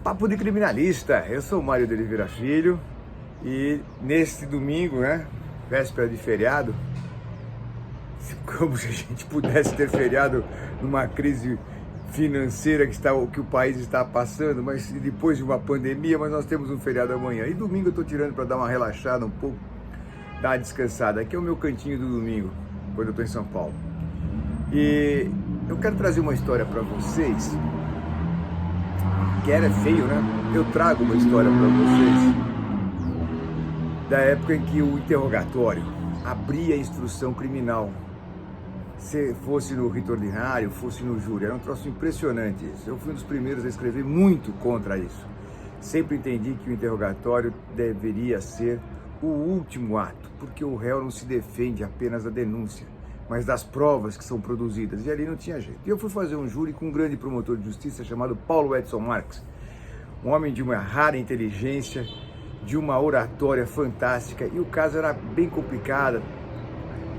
Papo de criminalista, eu sou o Mário de Oliveira Filho e neste domingo, véspera de feriado, como se a gente pudesse ter feriado numa crise financeira que o país está passando, mas depois de uma pandemia, mas nós temos um feriado amanhã. E domingo eu estou tirando para dar uma relaxada um pouco, dar uma descansada. Aqui é o meu cantinho do domingo, quando eu estou em São Paulo. E eu quero trazer uma história para vocês, que era feio, né? Eu trago uma história para vocês da época em que o interrogatório abria a instrução criminal, se fosse no rito ordinário, fosse no júri. Era um troço impressionante isso. Eu fui um dos primeiros a escrever muito contra isso. Sempre entendi que o interrogatório deveria ser o último ato, porque o réu não se defende apenas da denúncia, mas das provas que são produzidas, e ali não tinha jeito. E eu fui fazer um júri com um grande promotor de justiça chamado Paulo Edson Marques, um homem de uma rara inteligência, de uma oratória fantástica, e o caso era bem complicado.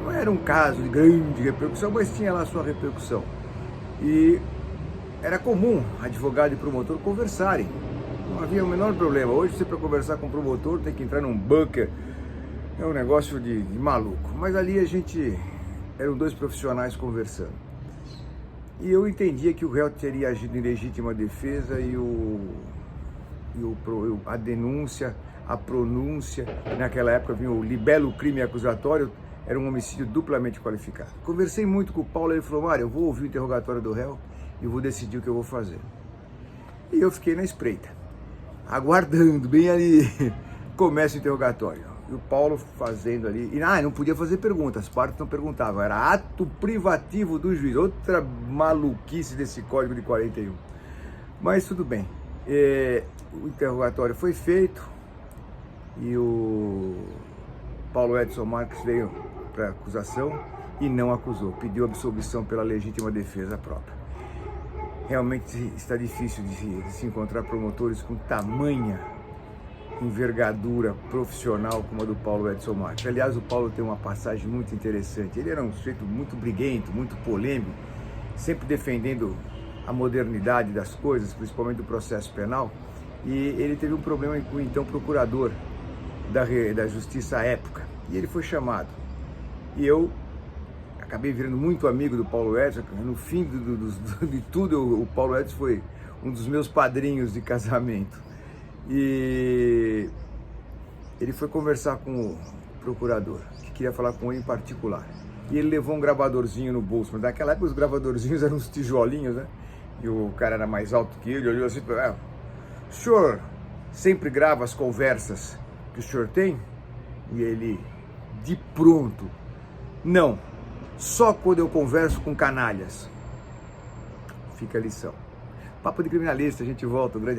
Não era um caso de grande repercussão, mas tinha lá a sua repercussão. E era comum advogado e promotor conversarem, não havia o menor problema. Hoje, você, para conversar com o promotor, tem que entrar num bunker, é um negócio de maluco. Mas ali eram dois profissionais conversando. E eu entendia que o réu teria agido em legítima defesa e a denúncia, a pronúncia, naquela época vinha o libelo crime acusatório, era um homicídio duplamente qualificado. Conversei muito com o Paulo, ele falou: Mário, eu vou ouvir o interrogatório do réu e vou decidir o que eu vou fazer. E eu fiquei na espreita, aguardando, bem ali, começa o interrogatório. E o Paulo fazendo ali, e não podia fazer perguntas, as partes não perguntavam, era ato privativo do juiz, outra maluquice desse código de 41. Mas tudo bem, o interrogatório foi feito e o Paulo Edson Marques veio para acusação e não acusou, pediu absolvição pela legítima defesa própria. Realmente está difícil de se encontrar promotores com tamanha envergadura profissional como a do Paulo Edson Marques. Aliás, o Paulo tem uma passagem muito interessante. Ele era um sujeito muito briguento, muito polêmico, sempre defendendo a modernidade das coisas, principalmente do processo penal, e ele teve um problema com o então procurador da justiça à época, e ele foi chamado. E eu acabei virando muito amigo do Paulo Edson. No fim de tudo, o Paulo Edson foi um dos meus padrinhos de casamento. E ele foi conversar com o procurador, que queria falar com ele em particular. E ele levou um gravadorzinho no bolso, mas naquela época os gravadorzinhos eram uns tijolinhos, né? E o cara era mais alto que ele, olhou assim: o senhor sempre grava as conversas que o senhor tem? E ele, de pronto: não, só quando eu converso com canalhas. Fica a lição. Papo de criminalista, a gente volta. Um grande